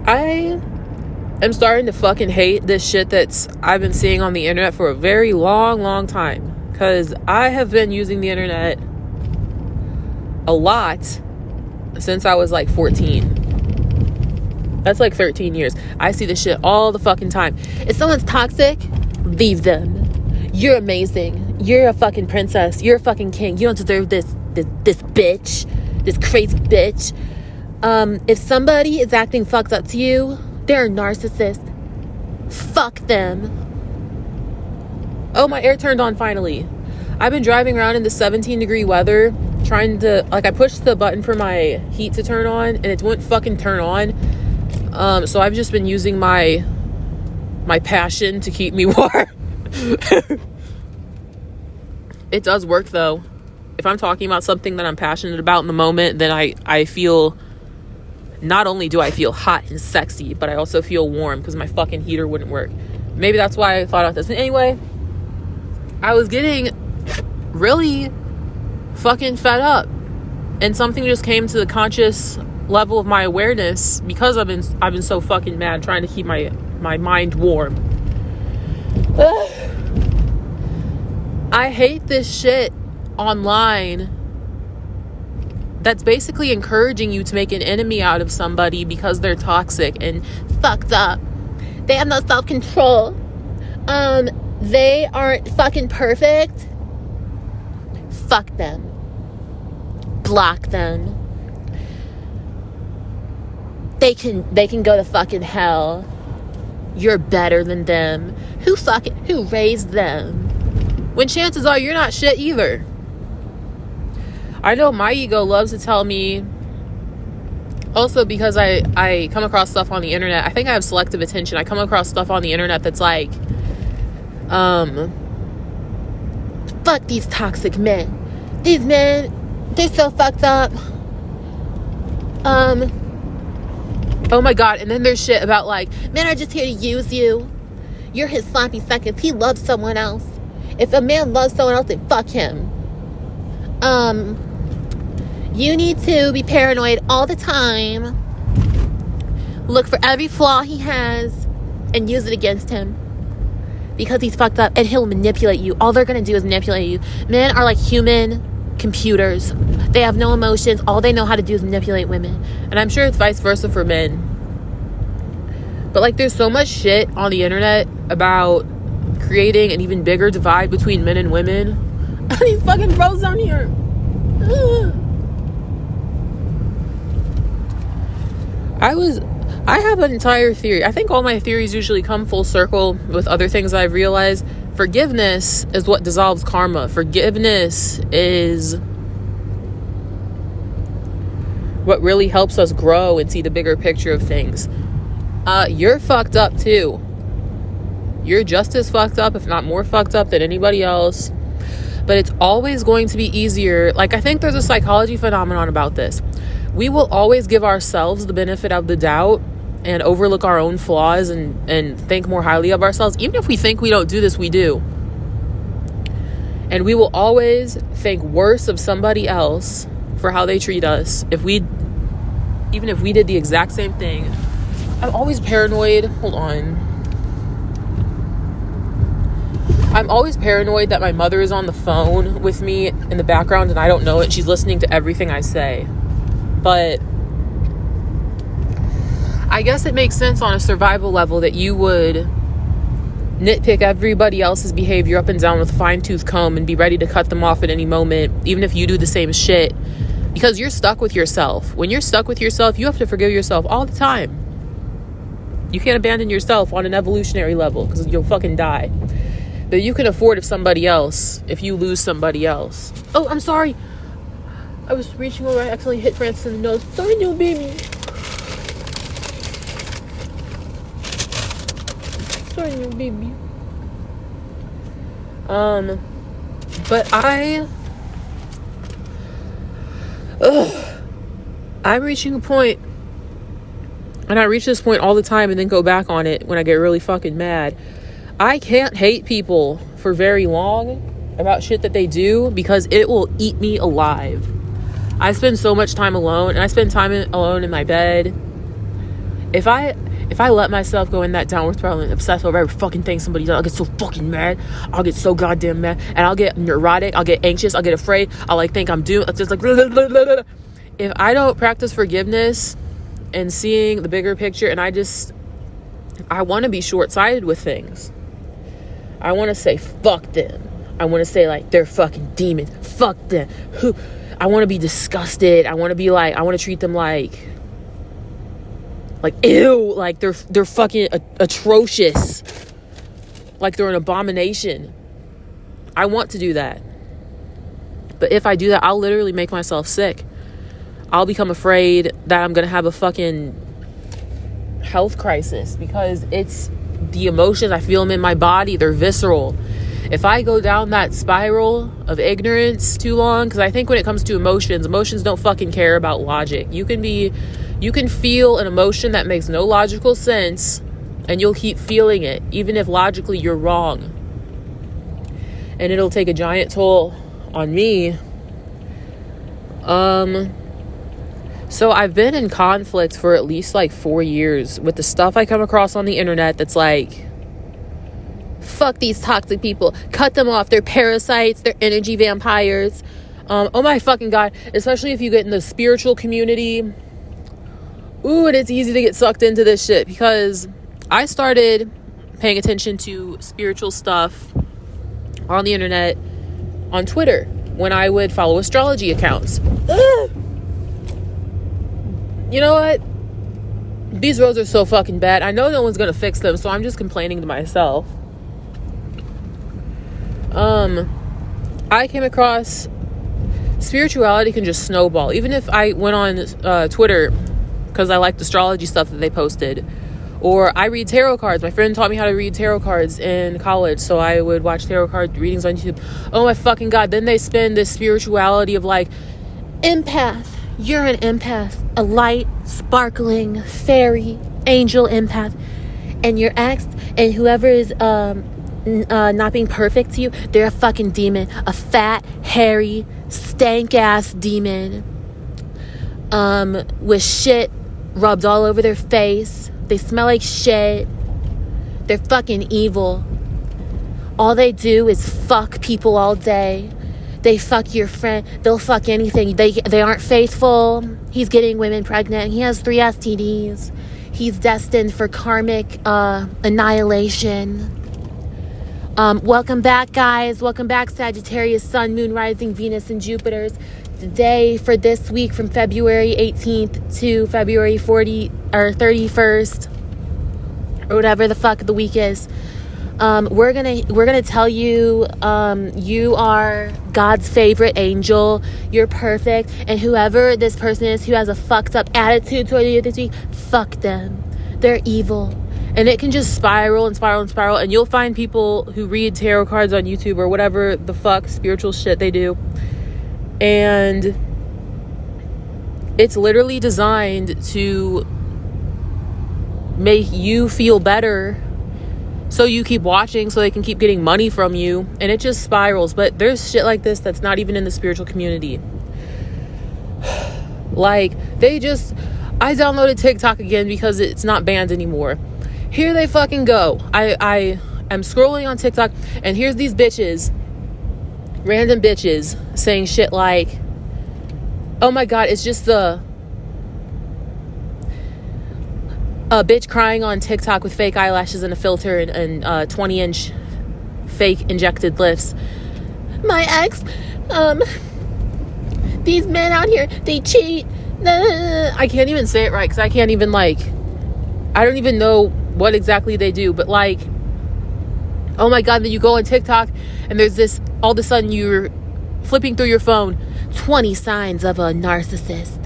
I am starting to fucking hate this shit I've been seeing on the internet for a very long time. Because I have been using the internet a lot since I was like 14. That's like 13 years. I see this shit all the fucking time. If someone's toxic, leave them. You're amazing. You're a fucking princess. You're a fucking king. You don't deserve this bitch. This crazy bitch. If somebody is acting fucked up to you, they're a narcissist. Fuck them. Oh, my air turned on finally. I've been driving around in the 17-degree weather trying to, like, I pushed the button for my heat to turn on and it wouldn't fucking turn on. So I've just been using my passion to keep me warm. It does work though. If I'm talking about something that I'm passionate about in the moment, then I feel, not only do I feel hot and sexy, but I also feel warm because my fucking heater wouldn't work. Maybe that's why I thought about this. Anyway, I was getting really fucking fed up, and something just came to the conscious level of my awareness because I've been so fucking mad trying to keep my mind warm. I hate this shit online that's basically encouraging you to make an enemy out of somebody because they're toxic and fucked up. They have no self-control. They aren't fucking perfect. Fuck them. Block them. They can go to fucking hell. You're better than them. Who raised them? When chances are you're not shit either. I know my ego loves to tell me, also because I come across stuff on the internet. I think I have selective attention. I come across stuff on the internet that's like, fuck these toxic men. These men, they're so fucked up. Oh my god. And then there's shit about like, men are just here to use you. You're his sloppy seconds. He loves someone else. If a man loves someone else, then fuck him. You need to be paranoid all the time. Look for every flaw he has and use it against him. Because he's fucked up and he'll manipulate you. All they're going to do is manipulate you. Men are like human computers. They have no emotions. All they know how to do is manipulate women. And I'm sure it's vice versa for men. But like, there's so much shit on the internet about creating an even bigger divide between men and women. These fucking bros down here. I have an entire theory. I think all my theories usually come full circle with other things I've realized. Forgiveness is what dissolves karma. Forgiveness is what really helps us grow and see the bigger picture of things. You're fucked up too. You're just as fucked up, if not more fucked up than anybody else. But it's always going to be easier. Like, I think there's a psychology phenomenon about this. We will always give ourselves the benefit of the doubt and overlook our own flaws and think more highly of ourselves. Even if we think we don't do this, we do. And we will always think worse of somebody else for how they treat us. Even if we did the exact same thing. I'm always paranoid. Hold on. I'm always paranoid that my mother is on the phone with me in the background and I don't know it. She's listening to everything I say. But I guess it makes sense on a survival level that you would nitpick everybody else's behavior up and down with a fine-tooth comb and be ready to cut them off at any moment, even if you do the same shit, because you're stuck with yourself. When you're stuck with yourself, you have to forgive yourself all the time. You can't abandon yourself on an evolutionary level because you'll fucking die. But you can afford if you lose somebody else. Oh, I'm sorry. I was reaching over, I accidentally hit Francis in the nose. Sorry, new baby. Sorry, new baby. But I'm reaching a point, and I reach this point all the time and then go back on it when I get really fucking mad. I can't hate people for very long about shit that they do because it will eat me alive. I spend so much time alone, and I spend time alone in my bed. If I let myself go in that downward spiral and obsess over every fucking thing somebody does, I'll get so fucking mad. I'll get so goddamn mad. And I'll get neurotic. I'll get anxious. I'll get afraid. I'll like think I'm doomed. It's just like, blah, blah, blah, blah, blah. If I don't practice forgiveness and seeing the bigger picture, and I want to be short-sighted with things. I want to say, fuck them. I want to say, like, they're fucking demons. Fuck them. I want to be disgusted. I want to treat them like ew, like they're fucking atrocious, like they're an abomination. I want to do that, but if I do that, I'll literally make myself sick. I'll become afraid that I'm gonna have a fucking health crisis, because it's the emotions, I feel them in my body, they're visceral. If I go down that spiral of ignorance too long, because I think when it comes to emotions don't fucking care about logic. You can feel an emotion that makes no logical sense, and you'll keep feeling it, even if logically you're wrong. And it'll take a giant toll on me. So I've been in conflict for at least like 4 years with the stuff I come across on the internet that's like, fuck these toxic people, cut them off, they're parasites, they're energy vampires. Oh my fucking God, especially if you get in the spiritual community. Ooh, and it's easy to get sucked into this shit, because I started paying attention to spiritual stuff on the internet, on Twitter, when I would follow astrology accounts. Ugh. You know what? These roads are so fucking bad. I know no one's gonna fix them, so I'm just complaining to myself. I came across spirituality can just snowball. Even if I went on Twitter because I liked astrology stuff that they posted, or I read tarot cards. My friend taught me how to read tarot cards in college, so I would watch tarot card readings on YouTube. Oh my fucking God. Then they spin this spirituality of like, empath. You're an empath, a light, sparkling, fairy, angel empath. And your ex and whoever is not being perfect to you, they're a fucking demon. A fat, hairy, stank-ass demon. With shit rubbed all over their face. They smell like shit. They're fucking evil. All they do is fuck people all day. They fuck your friend. They'll fuck anything. They aren't faithful. He's getting women pregnant. He has 3 STDs. He's destined for karmic annihilation. Welcome back, guys. Welcome back, Sagittarius, Sun, Moon, Rising, Venus, and Jupiter's. The day for this week from February 18th to February 31st, or whatever the fuck the week is. We're gonna tell you, you are God's favorite angel. You're perfect, and whoever this person is who has a fucked up attitude toward you this week, fuck them. They're evil, and it can just spiral and spiral and spiral. And you'll find people who read tarot cards on YouTube or whatever the fuck spiritual shit they do, and it's literally designed to make you feel better, so you keep watching, so they can keep getting money from you, and it just spirals. But there's shit like this that's not even in the spiritual community. Like, I downloaded TikTok again because it's not banned anymore. Here they fucking go. I am scrolling on TikTok, and here's these bitches, random bitches, saying shit like, oh my God, it's just a bitch crying on TikTok with fake eyelashes and a filter and 20-inch fake injected lips. My ex, these men out here, they cheat. I can't even say it right, because I can't even, like, I don't even know what exactly they do, but like, oh my God, then you go on TikTok and there's this, all of a sudden you're flipping through your phone, 20 signs of a narcissist.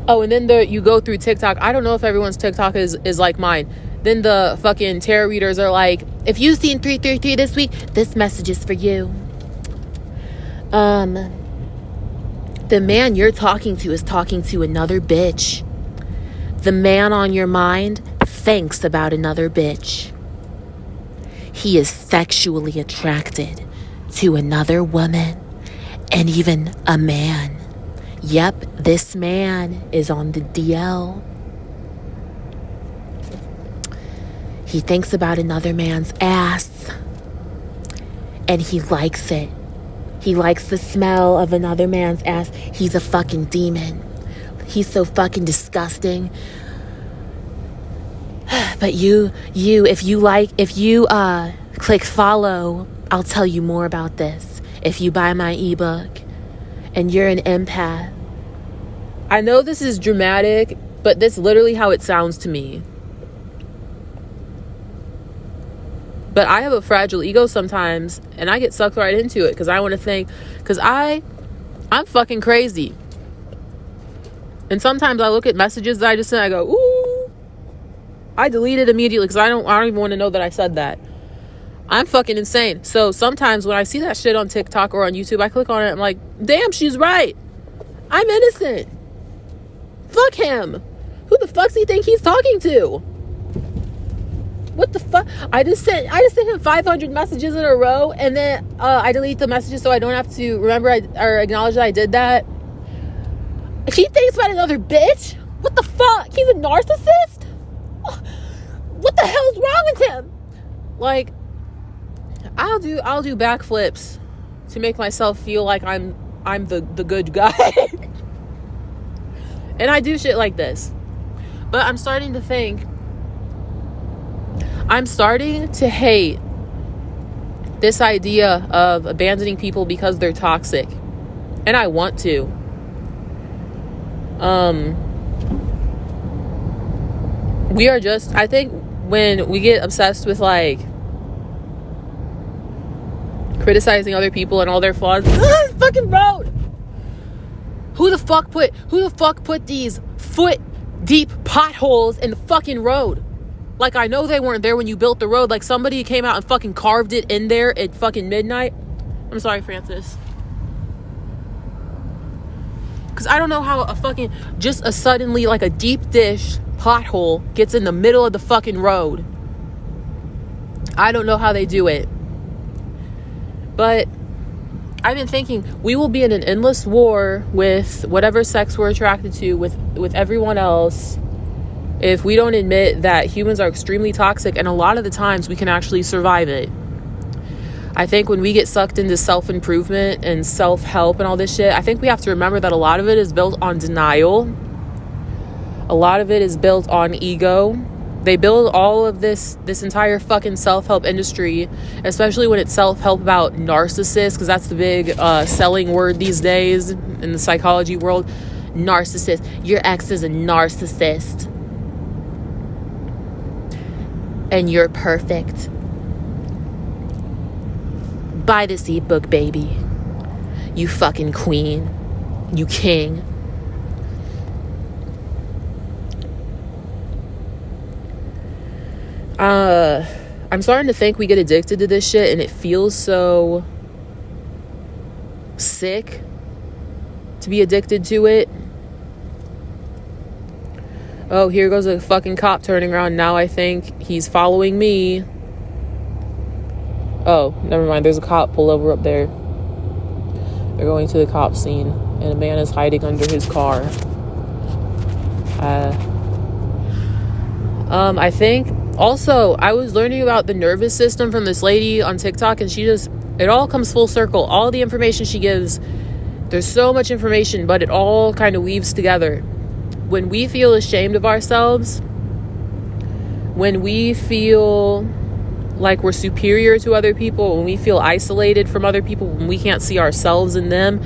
Oh, and then you go through TikTok. I don't know if everyone's TikTok is like mine. Then the fucking tarot readers are like, if you've seen 333 this week, this message is for you. The man you're talking to is talking to another bitch. The man on your mind thinks about another bitch. He is sexually attracted to another woman and even a man. Yep, this man is on the DL. He thinks about another man's ass and he likes it. He likes the smell of another man's ass. He's a fucking demon. He's so fucking disgusting. But if you click follow, I'll tell you more about this. If you buy my ebook and you're an empath. I know this is dramatic, but that's literally how it sounds to me. But I have a fragile ego sometimes, and I get sucked right into it because I want to think, because I'm fucking crazy. And sometimes I look at messages that I just sent, I go, ooh, I delete it immediately because I don't even want to know that I said that. I'm fucking insane. So sometimes when I see that shit on TikTok or on YouTube, I click on it, I'm like, damn, she's right. I'm innocent. Fuck him. Who the fuck's he think he's talking to? What the fuck? I just sent him 500 messages in a row, and then I delete the messages so I don't have to remember or acknowledge that I did that. He thinks about another bitch? What the fuck? He's a narcissist? What the hell's wrong with him? Like, I'll do backflips to make myself feel like I'm the good guy. And I do shit like this. But I'm starting to hate this idea of abandoning people because they're toxic. And I want to. I think when we get obsessed with like criticizing other people and all their flaws, this fucking road. Who the fuck put these foot deep potholes in the fucking road? Like, I know they weren't there when you built the road. Like, somebody came out and fucking carved it in there at fucking midnight. I'm sorry, Francis. Because I don't know how suddenly, like a deep dish pothole gets in the middle of the fucking road. I don't know how they do it. But I've been thinking, we will be in an endless war with whatever sex we're attracted to, with everyone else, if we don't admit that humans are extremely toxic, and a lot of the times we can actually survive it. I think when we get sucked into self-improvement and self-help and all this shit, I think we have to remember that a lot of it is built on denial. A lot of it is built on ego. They build all of this entire fucking self-help industry, especially when it's self-help about narcissists, because that's the big selling word these days in the psychology world. Narcissist. Your ex is a narcissist. And you're perfect. Buy this ebook, baby. You fucking queen. You king. I'm starting to think we get addicted to this shit, and it feels so sick to be addicted to it. Oh, here goes a fucking cop turning around. Now I think he's following me. Oh, never mind. There's a cop pull over up there. They're going to the cop scene, and a man is hiding under his car. I think also I was learning about the nervous system from this lady on TikTok, and it all comes full circle. All the information she gives, there's so much information, but it all kind of weaves together. When we feel ashamed of ourselves, when we feel like we're superior to other people, when we feel isolated from other people, when we can't see ourselves in them,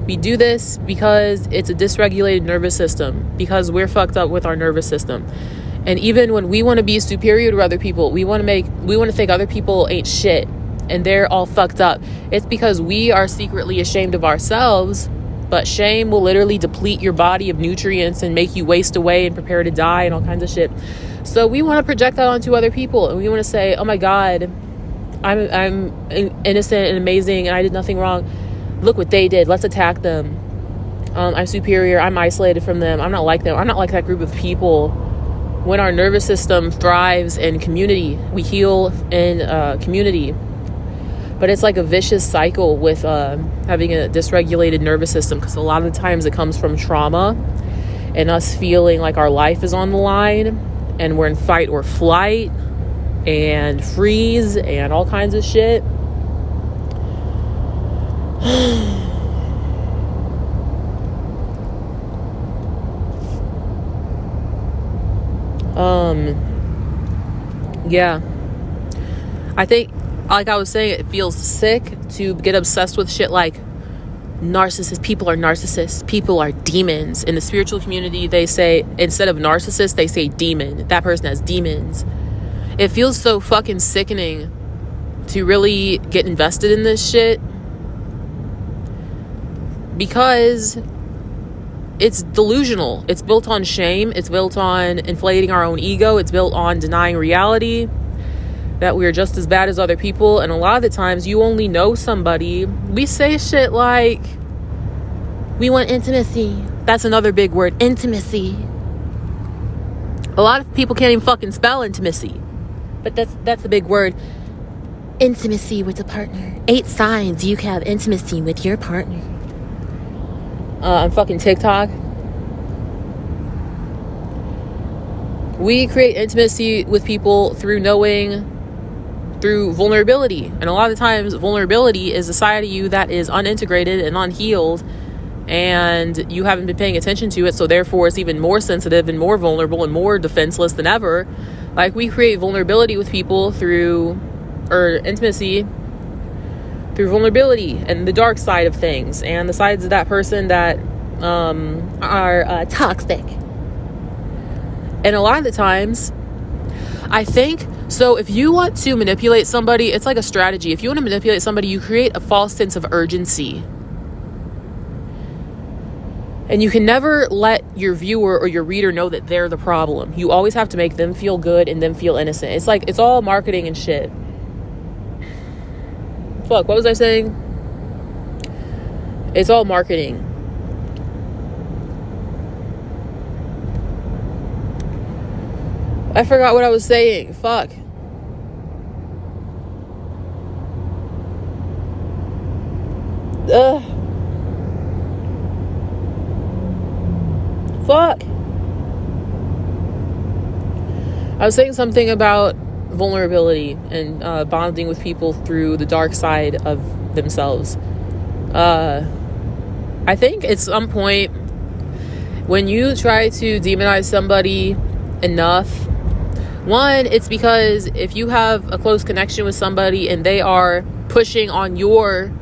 we do this because it's a dysregulated nervous system, because we're fucked up with our nervous system. And even when we want to be superior to other people, we want to think other people ain't shit and they're all fucked up. It's because we are secretly ashamed of ourselves. But shame will literally deplete your body of nutrients and make you waste away and prepare to die and all kinds of shit. So we want to project that onto other people, and we want to say, oh my God, I'm innocent and amazing and I did nothing wrong. Look what they did. Let's attack them. I'm superior. I'm isolated from them. I'm not like them. I'm not like that group of people. When our nervous system thrives in community, we heal in community. But it's like a vicious cycle with having a dysregulated nervous system, because a lot of the times it comes from trauma and us feeling like our life is on the line. and we're in fight or flight and freeze and all kinds of shit. Yeah, I think, like I was saying, it feels sick to get obsessed with shit like narcissists. People are narcissists. People are demons. In the spiritual community, they say, instead of narcissist, they say demon. That person has demons. It feels so fucking sickening to really get invested in this shit, because it's delusional. It's built on shame. It's built on inflating our own ego. It's built on denying reality, that we're just as bad as other people. And a lot of the times you only know somebody. We say shit like, we want intimacy. That's another big word, intimacy. A lot of people can't even fucking spell intimacy, but that's a big word. Intimacy with a partner. 8 signs you have intimacy with your partner. On fucking TikTok. We create intimacy with people through vulnerability. And a lot of the times, vulnerability is a side of you that is unintegrated and unhealed, and you haven't been paying attention to it, so therefore it's even more sensitive and more vulnerable and more defenseless than ever. Like, we create vulnerability with people or intimacy through vulnerability and the dark side of things, and the sides of that person that are toxic. And a lot of the times, I think, so if you want to manipulate somebody, it's like a strategy. If you want to manipulate somebody, you create a false sense of urgency. And you can never let your viewer or your reader know that they're the problem. You always have to make them feel good and them feel innocent. It's like, it's all marketing and shit. Fuck, what was I saying? It's all marketing. I forgot what I was saying. Fuck. Fuck. I was saying something about vulnerability and bonding with people through the dark side of themselves. I think at some point, when you try to demonize somebody enough, one, it's because if you have a close connection with somebody and they are pushing on your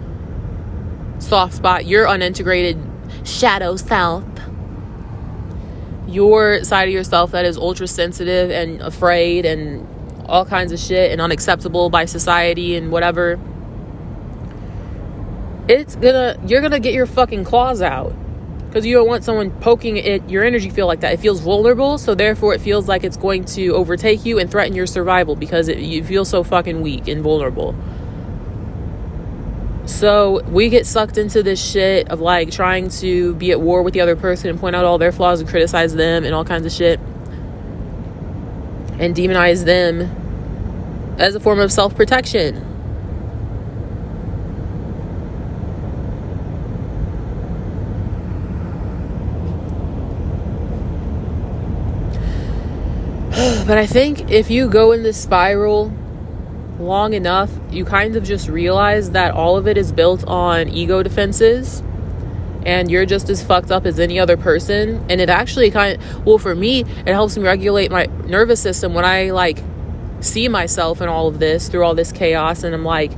soft spot, your unintegrated shadow self, your side of yourself that is ultra sensitive and afraid and all kinds of shit and unacceptable by society and whatever, you're gonna get your fucking claws out, because you don't want someone poking at your energy field like that. It feels vulnerable, so therefore it feels like it's going to overtake you and threaten your survival, because you feel so fucking weak and vulnerable. So we get sucked into this shit of like trying to be at war with the other person and point out all their flaws and criticize them and all kinds of shit, and demonize them as a form of self-protection. But I think if you go in this spiral long enough, you kind of just realize that all of it is built on ego defenses, and you're just as fucked up as any other person. And it actually for me, it helps me regulate my nervous system when I like see myself in all of this, through all this chaos, and I'm like,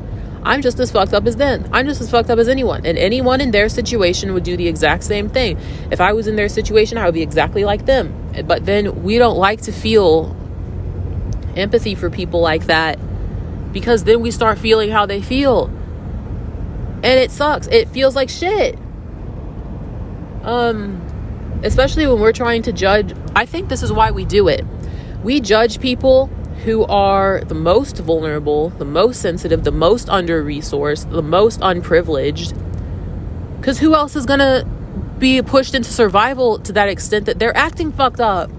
I'm just as fucked up as them. I'm just as fucked up as anyone. And anyone in their situation would do the exact same thing. If I was in their situation, I would be exactly like them. But then we don't like to feel empathy for people like that, because then we start feeling how they feel. And it sucks. It feels like shit. Especially when we're trying to judge. I think this is why we do it. We judge people who are the most vulnerable, the most sensitive, the most under-resourced, the most unprivileged. Because who else is going to be pushed into survival to that extent that they're acting fucked up,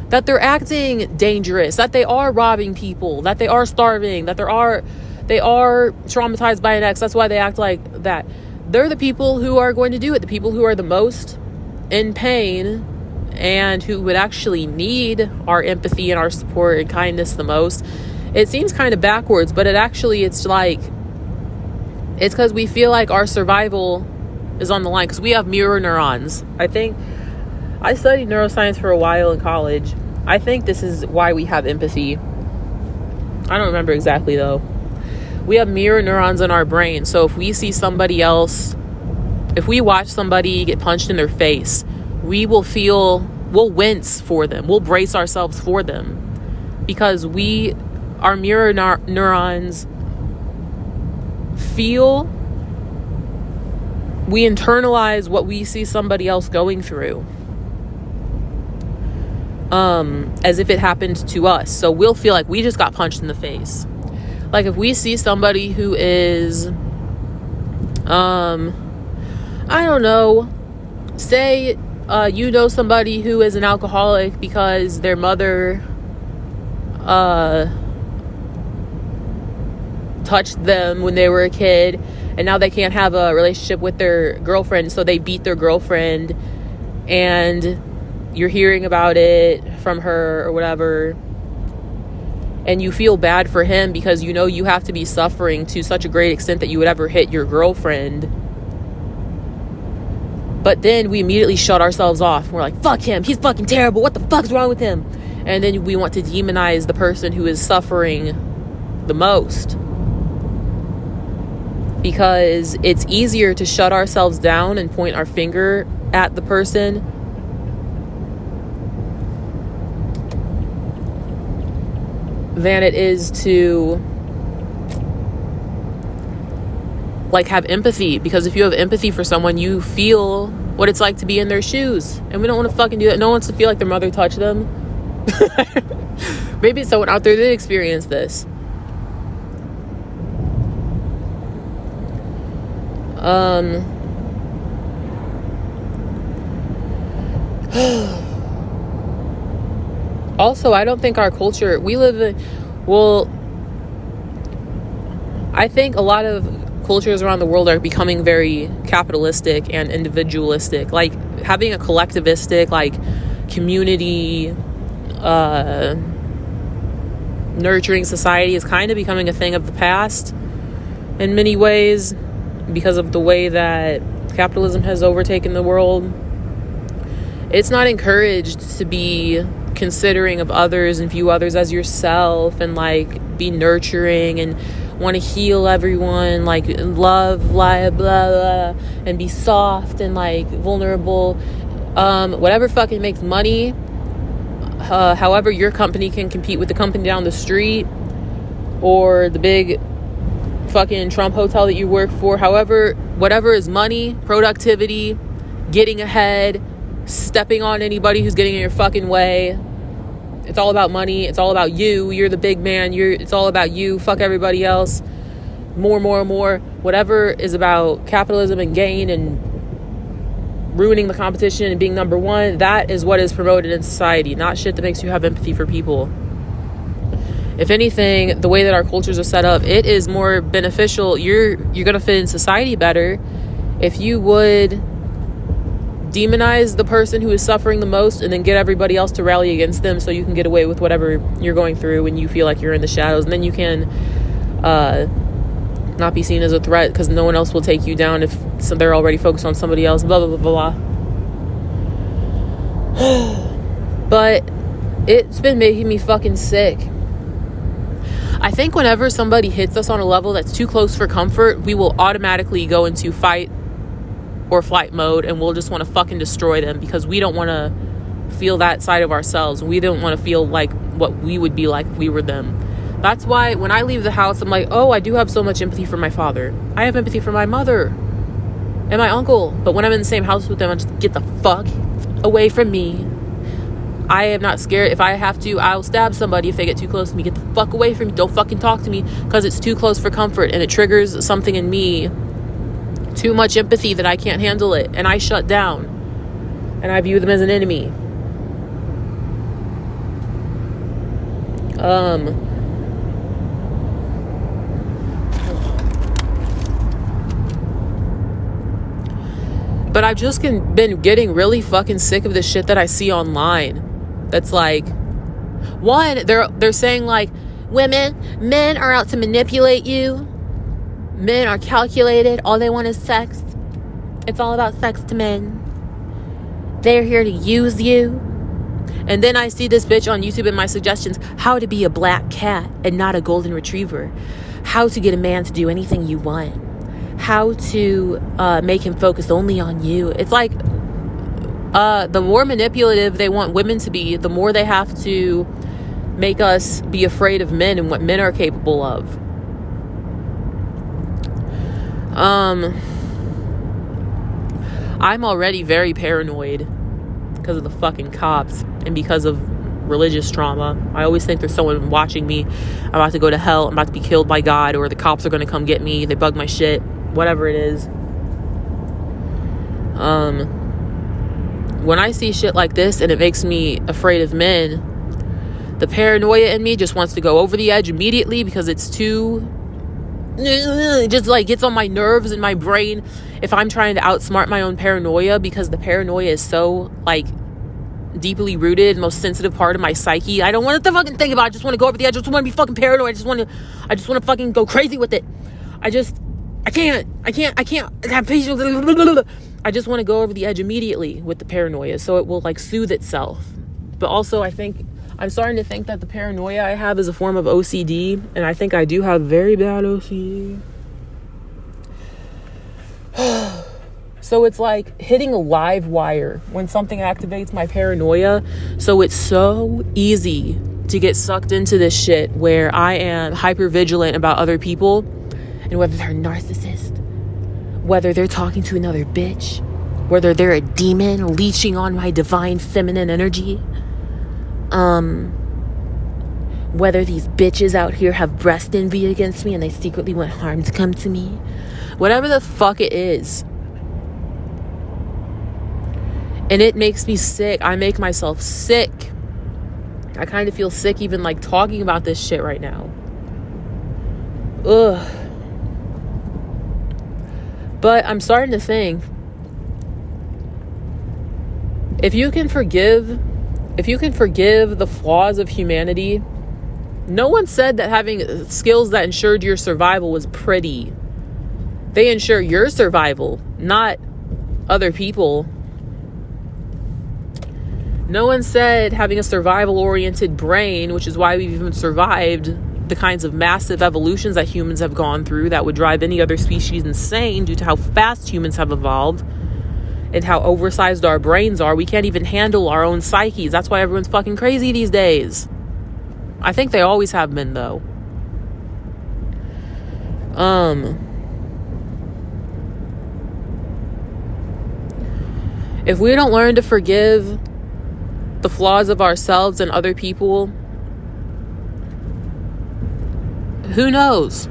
that they're acting dangerous, that they are robbing people, that they are starving, that they are traumatized by an ex. That's why they act like that. They're the people who are going to do it. The people who are the most in pain and who would actually need our empathy and our support and kindness the most. It seems kind of backwards, but it's like, it's because we feel like our survival is on the line because we have mirror neurons. I think I studied neuroscience for a while in college. I think this is why we have empathy. I don't remember exactly though. We have mirror neurons in our brain. So if we see somebody else, if we watch somebody get punched in their face, we'll wince for them. We'll brace ourselves for them because our mirror neurons we internalize what we see somebody else going through, as if it happened to us. So we'll feel like we just got punched in the face. Like if we see somebody who is, I don't know, say, somebody who is an alcoholic because their mother, touched them when they were a kid, and now they can't have a relationship with their girlfriend, so they beat their girlfriend, and you're hearing about it from her or whatever, and you feel bad for him because you have to be suffering to such a great extent that you would ever hit your girlfriend. But then we immediately shut ourselves off. We're like, fuck him, he's fucking terrible, what the fuck's wrong with him? And then we want to demonize the person who is suffering the most, because it's easier to shut ourselves down and point our finger at the person than it is to like have empathy. Because if you have empathy for someone, you feel what it's like to be in their shoes, and we don't want to fucking do that. No one wants to feel like their mother touched them. Maybe someone out there did experience this. Also, I don't think our culture, I think a lot of cultures around the world are becoming very capitalistic and individualistic. Like having a collectivistic, like community, nurturing society is kind of becoming a thing of the past in many ways, because of the way that capitalism has overtaken the world. It's not encouraged to be considering of others and view others as yourself, and like be nurturing and want to heal everyone, like love, blah, blah, blah, and be soft and like vulnerable. Whatever fucking makes money, however your company can compete with the company down the street or the big fucking Trump hotel that you work for. However, whatever is money, productivity, getting ahead, stepping on anybody who's getting in your fucking way. It's all about money. It's all about you. You're the big man. It's all about you. Fuck everybody else. More. Whatever is about capitalism and gain and ruining the competition and being number one, that is what is promoted in society, not shit that makes you have empathy for people. If anything, the way that our cultures are set up, it is more beneficial. You're going to fit in society better if you would demonize the person who is suffering the most and then get everybody else to rally against them so you can get away with whatever you're going through when you feel like you're in the shadows. And then you can not be seen as a threat because no one else will take you down if they're already focused on somebody else, blah, blah, blah, blah, blah. But it's been making me fucking sick. I think whenever somebody hits us on a level that's too close for comfort, we will automatically go into fight or flight mode, and we'll just want to fucking destroy them because we don't want to feel that side of ourselves. We don't want to feel like what we would be like if we were them. That's why when I leave the house, I'm like, oh, I do have so much empathy for my father. I have empathy for my mother and my uncle. But when I'm in the same house with them, I just get the fuck away from me. I am not scared. If I have to, I'll stab somebody if they get too close to me. Get the fuck away from me. Don't fucking talk to me, because it's too close for comfort and it triggers something in me. Too much empathy that I can't handle it, and I shut down and I view them as an enemy. But I've just been getting really fucking sick of the shit that I see online. That's like, one, they're saying like, men are out to manipulate you. Men are calculated. All they want is sex. It's all about sex to men. They're here to use you. And then I see this bitch on YouTube in my suggestions, how to be a black cat and not a golden retriever. How to get a man to do anything you want. How to make him focus only on you. It's like the more manipulative they want women to be, the more they have to make us be afraid of men and what men are capable of. I'm already very paranoid because of the fucking cops and because of religious trauma. I always think there's someone watching me. I'm about to go to hell. I'm about to be killed by God, or the cops are going to come get me. They bug my shit. Whatever it is. When I see shit like this and it makes me afraid of men, the paranoia in me just wants to go over the edge immediately because it's too... It just like gets on my nerves and my brain if I'm trying to outsmart my own paranoia, because the paranoia is so like deeply rooted, most sensitive part of my psyche. I don't want to fucking think about it. I just want to go over the edge. I just want to be fucking paranoid. I just want to fucking go crazy with it. I can't have patience. I just want to go over the edge immediately with the paranoia so it will like soothe itself. But also I'm starting to think that the paranoia I have is a form of OCD, and I think I do have very bad OCD. So it's like hitting a live wire when something activates my paranoia. So it's so easy to get sucked into this shit where I am hyper vigilant about other people and whether they're a narcissist, whether they're talking to another bitch, whether they're a demon leeching on my divine feminine energy. Whether these bitches out here have breast envy against me and they secretly want harm to come to me. Whatever the fuck it is. And it makes me sick. I make myself sick. I kind of feel sick even like talking about this shit right now. Ugh. But I'm starting to think, if you can forgive the flaws of humanity, no one said that having skills that ensured your survival was pretty. They ensure your survival, not other people. No one said having a survival-oriented brain, which is why we've even survived the kinds of massive evolutions that humans have gone through that would drive any other species insane due to how fast humans have evolved and how oversized our brains are. We can't even handle our own psyches. That's why everyone's fucking crazy these days. I think they always have been, though. If we don't learn to forgive the flaws of ourselves and other people, who knows?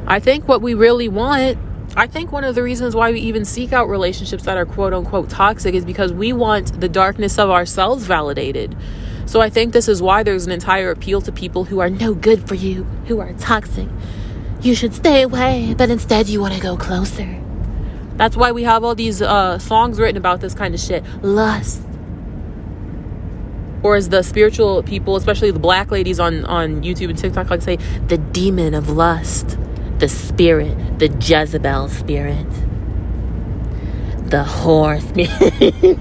I think what we really want, I think one of the reasons why we even seek out relationships that are quote unquote toxic is because we want the darkness of ourselves validated. So I think this is why there's an entire appeal to people who are no good for you, who are toxic. You should stay away, but instead you want to go closer. That's why we have all these songs written about this kind of shit. Lust. Or as the spiritual people, especially the black ladies on YouTube and TikTok like say, the demon of lust. The spirit, the Jezebel spirit, the whore spirit.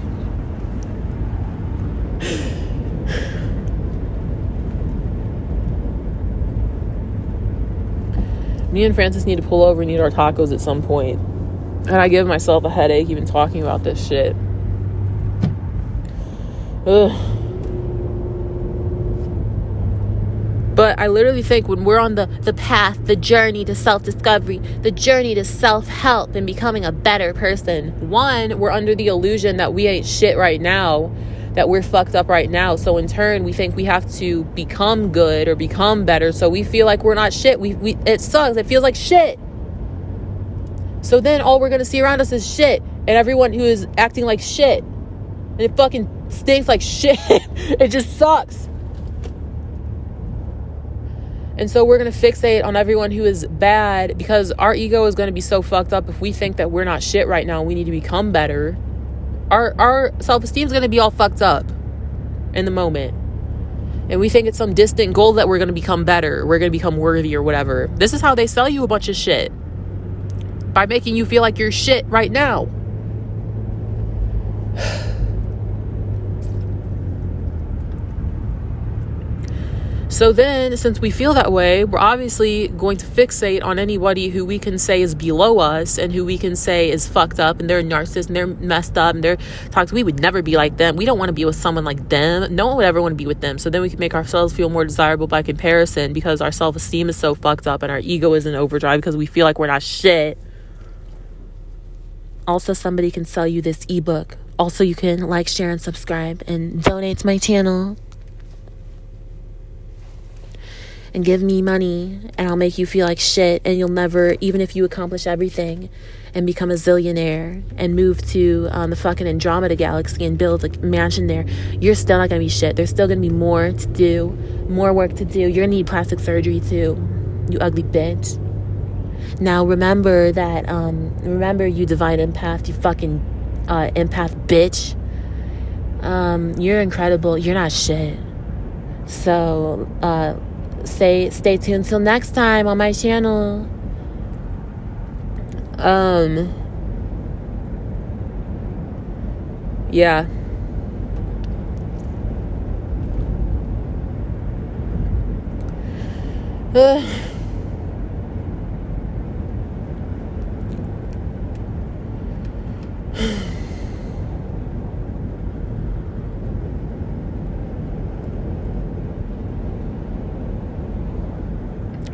Me and Francis need to pull over and eat our tacos at some point. And I give myself a headache even talking about this shit. Ugh. But I literally think when we're on the path, the journey to self-discovery, the journey to self-help and becoming a better person, one, we're under the illusion that we ain't shit right now, that we're fucked up right now. So in turn, we think we have to become good or become better. So we feel like we're not shit. It sucks. It feels like shit. So then all we're going to see around us is shit. And everyone who is acting like shit. And it fucking stinks like shit. It just sucks. And so we're going to fixate on everyone who is bad because our ego is going to be so fucked up if we think that we're not shit right now. We need to become better. Our self-esteem is going to be all fucked up in the moment. And we think it's some distant goal that we're going to become better. We're going to become worthy or whatever. This is how they sell you a bunch of shit. By making you feel like you're shit right now. So then, since we feel that way, we're obviously going to fixate on anybody who we can say is below us and who we can say is fucked up and they're a narcissist and they're messed up and they're toxic. We would never be like them. We don't want to be with someone like them. No one would ever want to be with them. So then we can make ourselves feel more desirable by comparison because our self-esteem is so fucked up and our ego is in overdrive because we feel like we're not shit. Also, somebody can sell you this ebook. Also, you can like, share, and subscribe and donate to my channel. And give me money and I'll make you feel like shit and you'll never, even if you accomplish everything and become a zillionaire and move to the fucking Andromeda galaxy and build a mansion there, you're still not gonna be shit. There's still gonna be more to do, more work to do. You're gonna need plastic surgery too, you ugly bitch. Now remember that, remember you divine empath, you fucking empath bitch. You're incredible, you're not shit. So, stay tuned till next time on my channel. Yeah.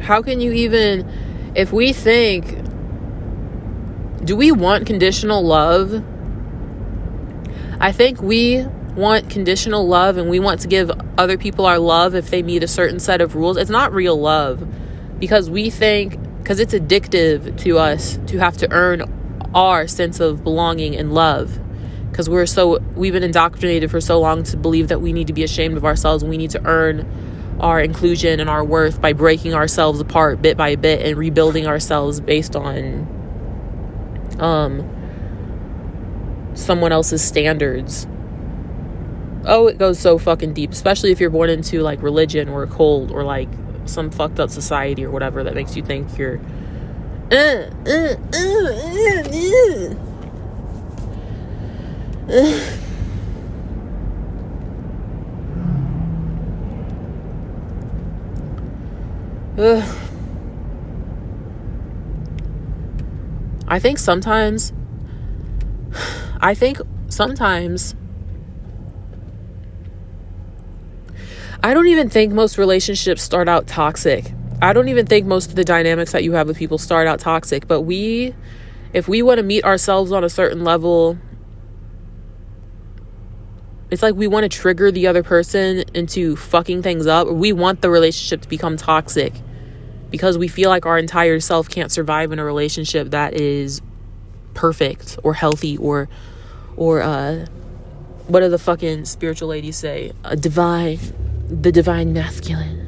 How can you even, if we think, do we want conditional love? I think we want conditional love and we want to give other people our love if they meet a certain set of rules. It's not real love because we think, because it's addictive to us to have to earn our sense of belonging and love. Because we've been indoctrinated for so long to believe that we need to be ashamed of ourselves and we need to earn our inclusion and our worth by breaking ourselves apart bit by bit and rebuilding ourselves based on someone else's standards. Oh, it goes so fucking deep, especially if you're born into like religion or a cult or like some fucked up society or whatever that makes you think you're I think sometimes I don't even think most relationships start out toxic. I don't even think most of the dynamics that you have with people start out toxic. But if we want to meet ourselves on a certain level, it's like we want to trigger the other person into fucking things up. Or we want the relationship to become toxic because we feel like our entire self can't survive in a relationship that is perfect or healthy or what do the fucking spiritual ladies say? The divine masculine.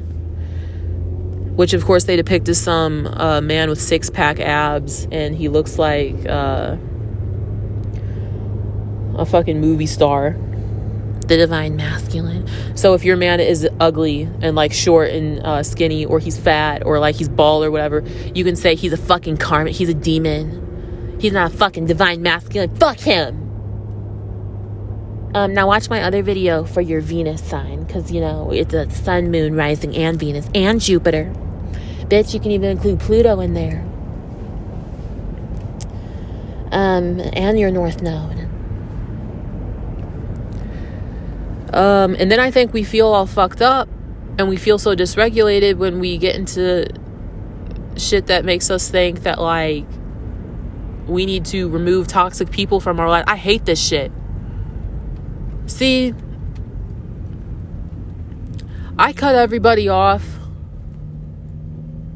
Which, of course, they depict as some man with six-pack abs, and he looks like a fucking movie star. The divine masculine. So if your man is ugly and like short and skinny, or he's fat, or like he's bald or whatever, you can say he's a fucking karma. He's a demon. He's not a fucking divine masculine. Fuck him. Now watch my other video for your Venus sign, because, you know, it's a sun, moon, rising, and Venus, and Jupiter. Bitch, you can even include Pluto in there. And your North Node. And then I think we feel all fucked up, and we feel so dysregulated when we get into shit that makes us think that, like, we need to remove toxic people from our life. I hate this shit. See, I cut everybody off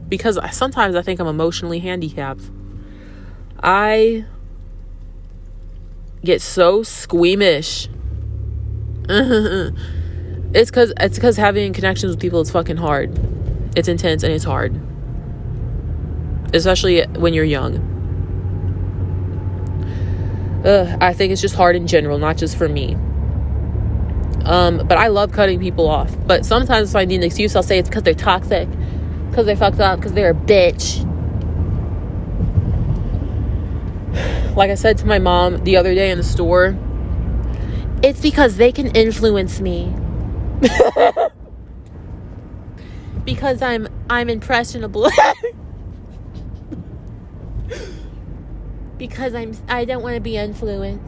because sometimes I think I'm emotionally handicapped. I get so squeamish. It's because having connections with people is fucking hard. It's intense and it's hard, especially when you're young. I think it's just hard in general, not just for me. But I love cutting people off. But sometimes if I need an excuse, I'll say it's because they're toxic, because they fucked up, because they're a bitch. Like I said to my mom the other day in the store, it's because they can influence me. Because I'm impressionable. Because I don't want to be influenced.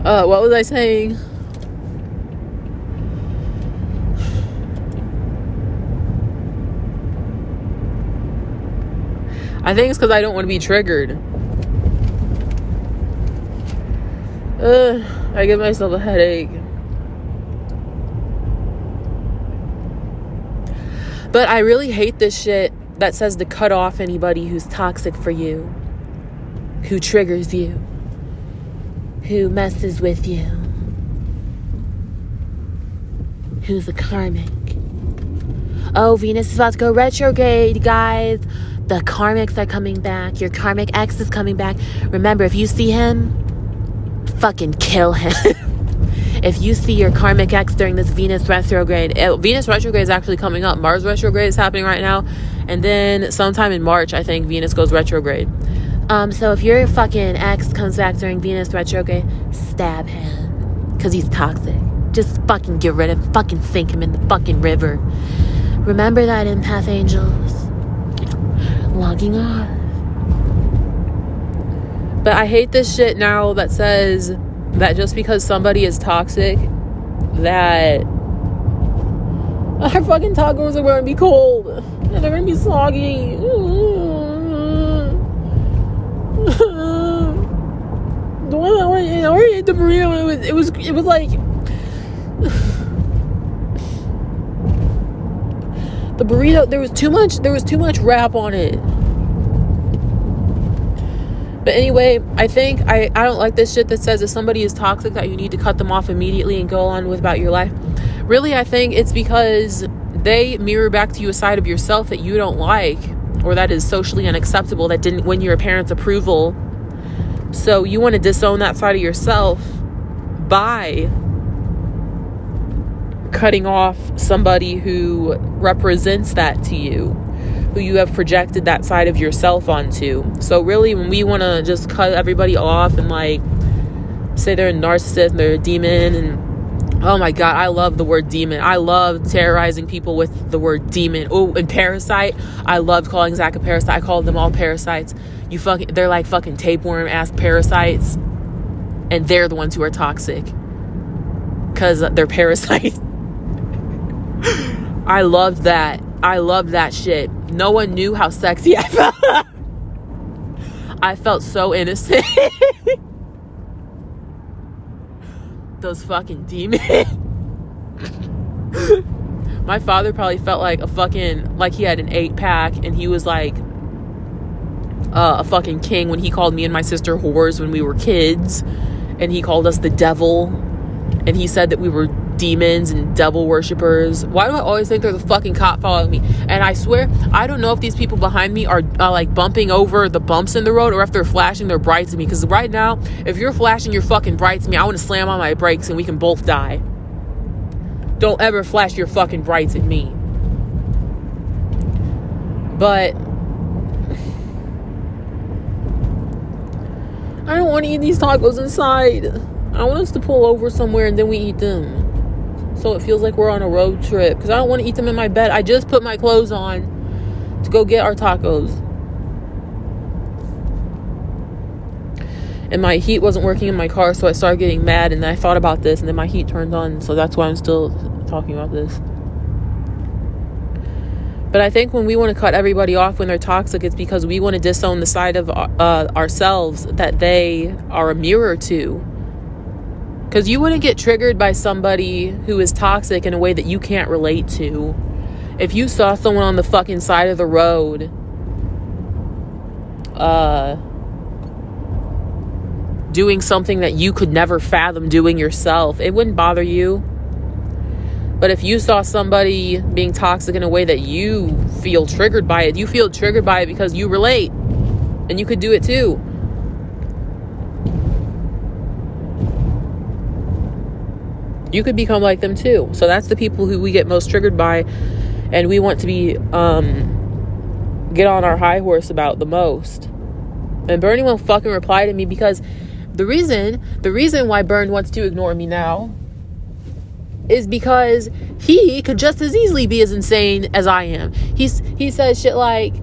What was I saying? I think it's because I don't want to be triggered. I give myself a headache. But I really hate this shit that says to cut off anybody who's toxic for you, who triggers you, who messes with you, who's a karmic. Oh, Venus is about to go retrograde, guys. The karmics are coming back. Your karmic ex is coming back. Remember, if you see him, fucking kill him. If you see your karmic ex during this Venus retrograde, Venus retrograde is actually coming up. Mars retrograde is happening right now. And then sometime in March, I think Venus goes retrograde. So if your fucking ex comes back during Venus retrograde, stab him. Because he's toxic. Just fucking get rid of him. Fucking sink him in the fucking river. Remember that, empath angels. Logging off. But I hate this shit now that says that just because somebody is toxic, that our fucking tacos are gonna be cold and they're gonna be soggy. The one that went in, I already ate the burrito. It was like the burrito. There was too much wrap on it. But anyway, I think I don't like this shit that says if somebody is toxic that you need to cut them off immediately and go on with about your life. Really, I think it's because they mirror back to you a side of yourself that you don't like, or that is socially unacceptable, that didn't win your parents' approval. So you want to disown that side of yourself by cutting off somebody who represents that to you, who you have projected that side of yourself onto. So really, when we want to just cut everybody off and like say they're a narcissist and they're a demon, and oh my god, I love the word demon. I love terrorizing people with the word demon. Oh, and parasite, I love calling Zach a parasite. I call them all parasites. They're like fucking tapeworm ass parasites, and they're the ones who are toxic because they're parasites. I loved that. I loved that shit. No one knew how sexy I felt. I felt so innocent. Those fucking demons. My father probably felt like like he had an 8-pack and he was like a fucking king when he called me and my sister whores when we were kids, and he called us the devil, and he said that we were demons and devil worshippers. Why do I always think there's a fucking cop following me? And I swear, I don't know if these people behind me are like bumping over the bumps in the road, or if they're flashing their brights at me. Because right now, if you're flashing your fucking brights at me, I want to slam on my brakes and we can both die. Don't ever flash your fucking brights at me. But I don't want to eat these tacos inside. I want us to pull over somewhere and then we eat them, so it feels like we're on a road trip, because I don't want to eat them in my bed. I just put my clothes on to go get our tacos, and my heat wasn't working in my car, so I started getting mad, and then I thought about this, and then my heat turned on, so that's why I'm still talking about this. But I think when we want to cut everybody off when they're toxic, it's because we want to disown the side of ourselves that they are a mirror to. Because you wouldn't get triggered by somebody who is toxic in a way that you can't relate to. If you saw someone on the fucking side of the road doing something that you could never fathom doing yourself, it wouldn't bother you. But if you saw somebody being toxic in a way that you feel triggered by it, you feel triggered by it because you relate and you could do it too. You could become like them too. So that's the people who we get most triggered by and we want to be get on our high horse about the most. And Bernie won't fucking reply to me because the reason why Bern wants to ignore me now is because he could just as easily be as insane as I am. He says shit like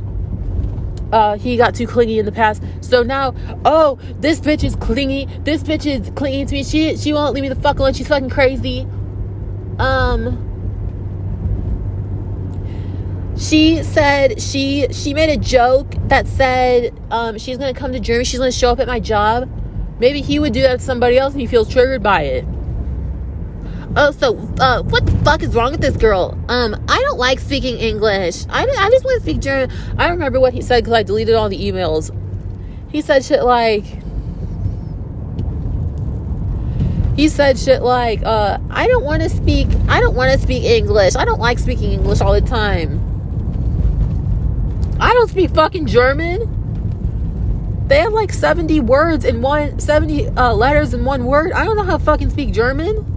he got too clingy in the past, so now, oh, this bitch is clingy to me, she won't leave me the fuck alone, she's fucking crazy. She said she made a joke that said she's gonna come to Germany, she's gonna show up at my job. Maybe he would do that to somebody else and he feels triggered by it. Oh, so what the fuck is wrong with this girl? I don't like speaking English. I just want to speak German. I don't remember what he said because I deleted all the emails. He said shit like I don't want to speak English. I don't like speaking English all the time. I don't speak fucking German. They have like 70 letters in one word. I don't know how to fucking speak German.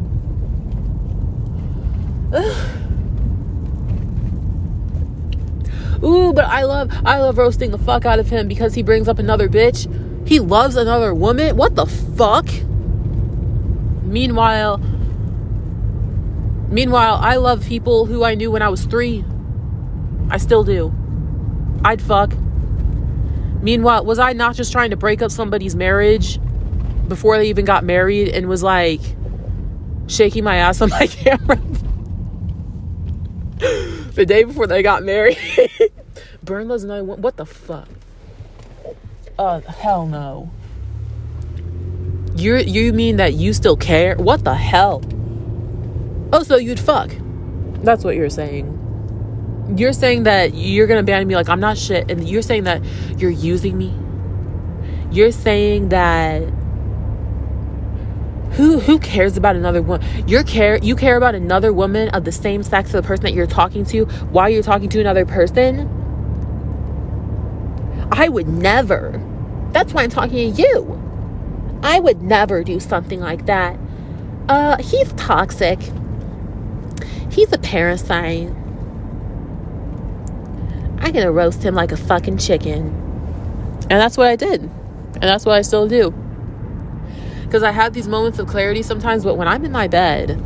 Ooh, but I love roasting the fuck out of him because he brings up another bitch. He loves another woman. What the fuck? Meanwhile, I love people who I knew when I was 3. I still do. I'd fuck. Meanwhile, was I not just trying to break up somebody's marriage before they even got married and was like shaking my ass on my camera the day before they got married? Bern loves another one. What the fuck? Hell no. You mean that you still care? What the hell? Oh, so you'd fuck. That's what you're saying. You're saying that you're gonna abandon me like I'm not shit, and you're saying that you're using me. You're saying that who cares about another woman? You care about another woman of the same sex as the person that you're talking to while you're talking to another person? I would never. That's why I'm talking to you. I would never do something like that. He's toxic. He's a parasite. I'm gonna roast him like a fucking chicken. And that's what I did. And that's what I still do. Because I have these moments of clarity sometimes, but when I'm in my bed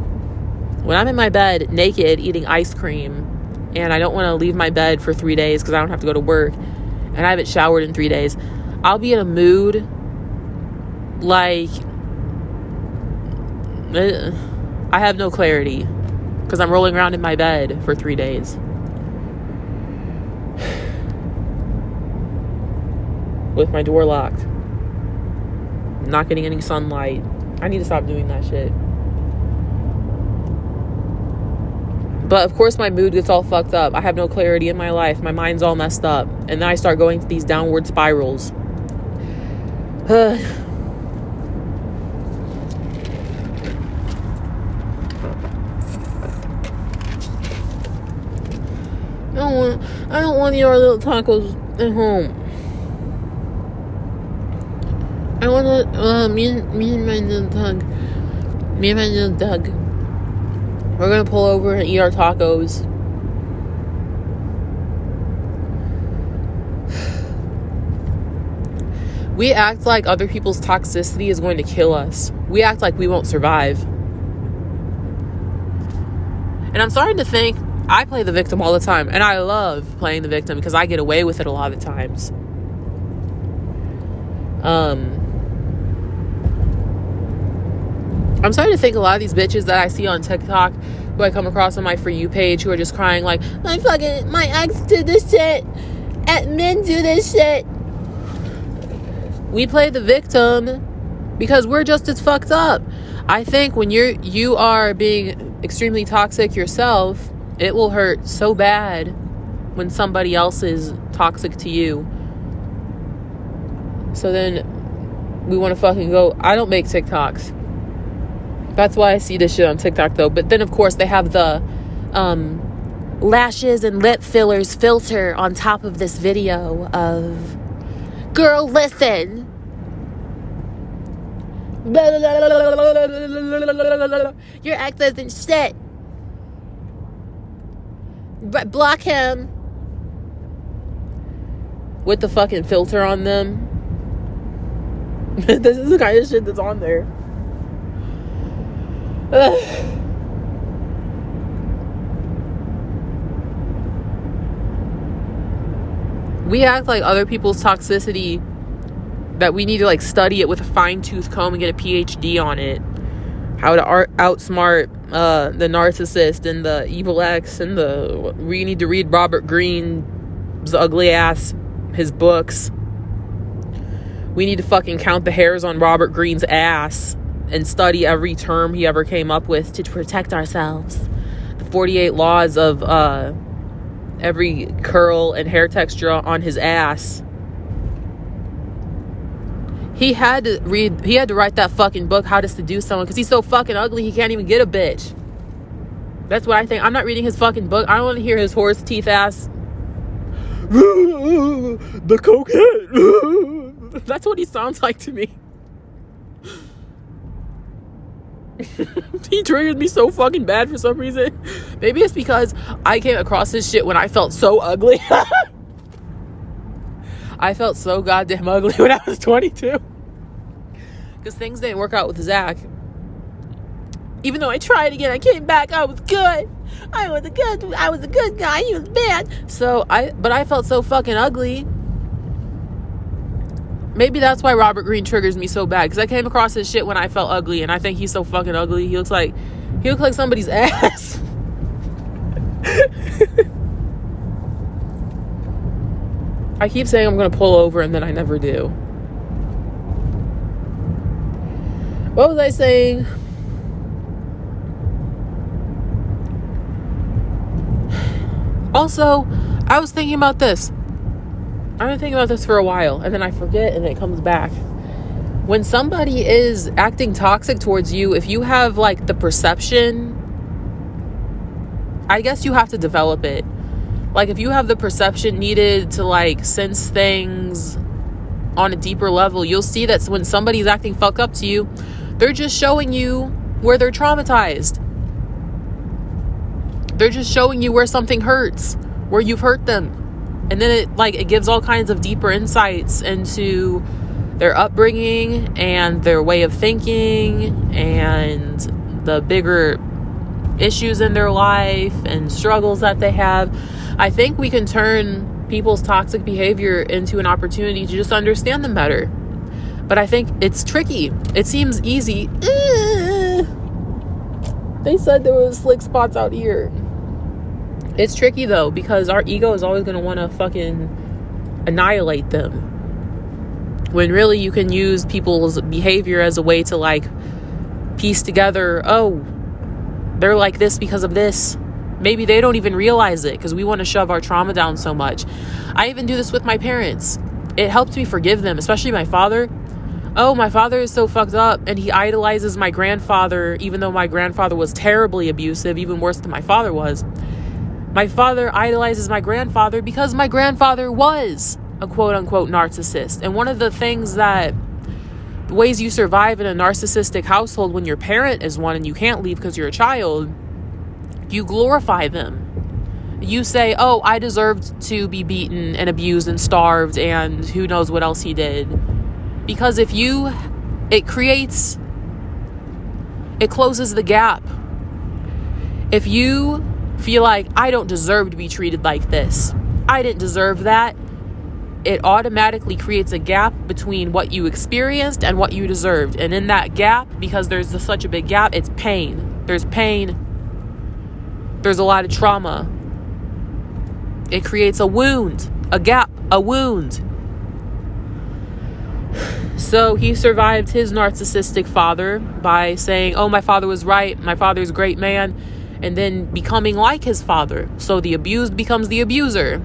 naked eating ice cream, and I don't want to leave my bed for 3 days because I don't have to go to work, and I haven't showered in 3 days, I'll be in a mood like I have no clarity because I'm rolling around in my bed for 3 days with my door locked, not getting any sunlight. I need to stop doing that shit. But of course my mood gets all fucked up. I have no clarity in my life. My mind's all messed up. And then I start going to these downward spirals. I don't want your little tacos at home. I want to, me and my little Doug, we're going to pull over and eat our tacos. We act like other people's toxicity is going to kill us. We act like we won't survive. And I'm starting to think I play the victim all the time. And I love playing the victim because I get away with it a lot of times. I'm starting to think a lot of these bitches that I see on TikTok, who I come across on my For You page, who are just crying like, my ex did this shit, and men do this shit. We play the victim because we're just as fucked up. I think when you are being extremely toxic yourself, it will hurt so bad when somebody else is toxic to you. So then we want to fucking go. I don't make TikToks. That's why I see this shit on TikTok though. But then of course they have the lashes and lip fillers filter on top of this video of, girl, listen. Your ex isn't shit. But block him. With the fucking filter on them. This is the kind of shit that's on there. We act like other people's toxicity, that we need to like study it with a fine-tooth comb and get a PhD on it. How to outsmart the narcissist and the evil ex, and we need to read Robert Greene's ugly ass, his books. We need to fucking count the hairs on Robert Greene's ass and study every term he ever came up with to protect ourselves. The 48 laws of every curl and hair texture on his ass. He had to write that fucking book, How to Seduce Someone, because he's so fucking ugly he can't even get a bitch. That's what I think. I'm not reading his fucking book. I don't want to hear his horse teeth ass. The cokehead. That's what he sounds like to me. He triggered me so fucking bad for some reason. Maybe it's because I came across his shit when I felt so ugly. I felt so goddamn ugly when I was 22. Because things didn't work out with Zach. Even though I tried again, I came back, I was good. I was a good guy, he was bad. But I felt so fucking ugly. Maybe that's why Robert Greene triggers me so bad. Because I came across his shit when I felt ugly. And I think he's so fucking ugly. He looks like somebody's ass. I keep saying I'm going to pull over and then I never do. What was I saying? Also, I was thinking about this. I've been thinking about this for a while and then I forget and it comes back. When somebody is acting toxic towards you, if you have like the perception, I guess you have to develop it. Like if you have the perception needed to like sense things on a deeper level, you'll see that when somebody's acting fucked up to you, they're just showing you where they're traumatized. They're just showing you where something hurts, where you've hurt them. And then it gives all kinds of deeper insights into their upbringing and their way of thinking and the bigger issues in their life and struggles that they have. I think we can turn people's toxic behavior into an opportunity to just understand them better. But I think it's tricky. It seems easy. They said there was slick spots out here. It's tricky though, because our ego is always going to want to fucking annihilate them. When really you can use people's behavior as a way to like piece together, oh, they're like this because of this. Maybe they don't even realize it because we want to shove our trauma down so much. I even do this with my parents. It helps me forgive them, especially my father. Oh, my father is so fucked up and he idolizes my grandfather, even though my grandfather was terribly abusive, even worse than my father was. My father idolizes my grandfather because my grandfather was a quote-unquote narcissist. And one of the things that ways you survive in a narcissistic household when your parent is one and you can't leave because you're a child, you glorify them. You say, oh, I deserved to be beaten and abused and starved and who knows what else he did. Because it closes the gap. If you feel like, I don't deserve to be treated like this, I didn't deserve that, it automatically creates a gap between what you experienced and what you deserved. And in that gap, because there's such a big gap, it's pain. There's pain. There's a lot of trauma. It creates a wound, a gap, a wound. So he survived his narcissistic father by saying, oh, my father was right, my father's a great man, and then becoming like his father. So the abused becomes the abuser.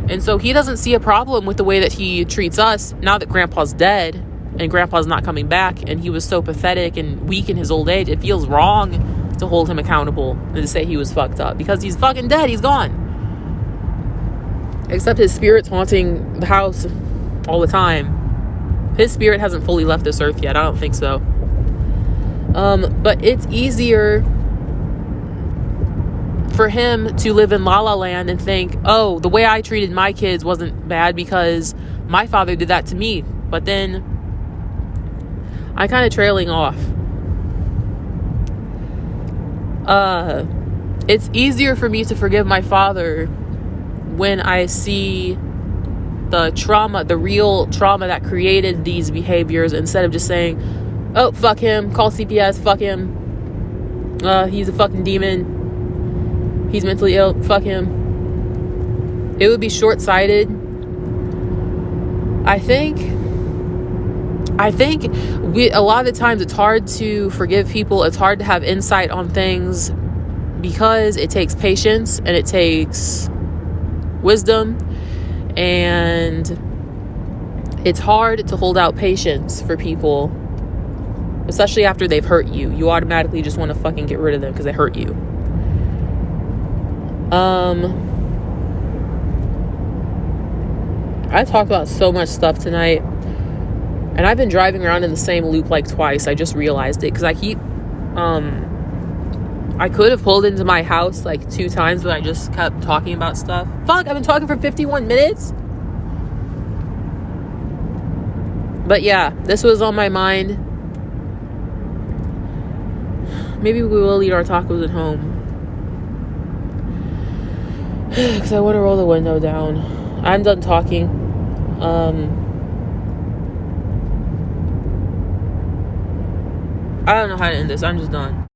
And so he doesn't see a problem with the way that he treats us now that Grandpa's dead and Grandpa's not coming back, and he was so pathetic and weak in his old age. It feels wrong to hold him accountable and to say he was fucked up, because he's fucking dead. He's gone. Except his spirit's haunting the house all the time. His spirit hasn't fully left this earth yet. I don't think so. But it's easier for him to live in La La Land and think, oh, the way I treated my kids wasn't bad because my father did that to me. But then I kind of trailing off. It's easier for me to forgive my father when I see the trauma, the real trauma that created these behaviors, instead of just saying, oh, fuck him, call CPS, fuck him, he's a fucking demon, he's mentally ill, fuck him. It would be short-sighted. I think a lot of the times it's hard to forgive people. It's hard to have insight on things because it takes patience and it takes wisdom, and it's hard to hold out patience for people, especially after they've hurt you. You automatically just want to fucking get rid of them because they hurt you. I talked about so much stuff tonight, and I've been driving around in the same loop like twice. I just realized it because I keep I could have pulled into my house like 2 times, but I just kept talking about stuff. Fuck, I've been talking for 51 minutes. But yeah, this was on my mind. Maybe we will eat our tacos at home, because I want to roll the window down. I'm done talking. I don't know how to end this. I'm just done.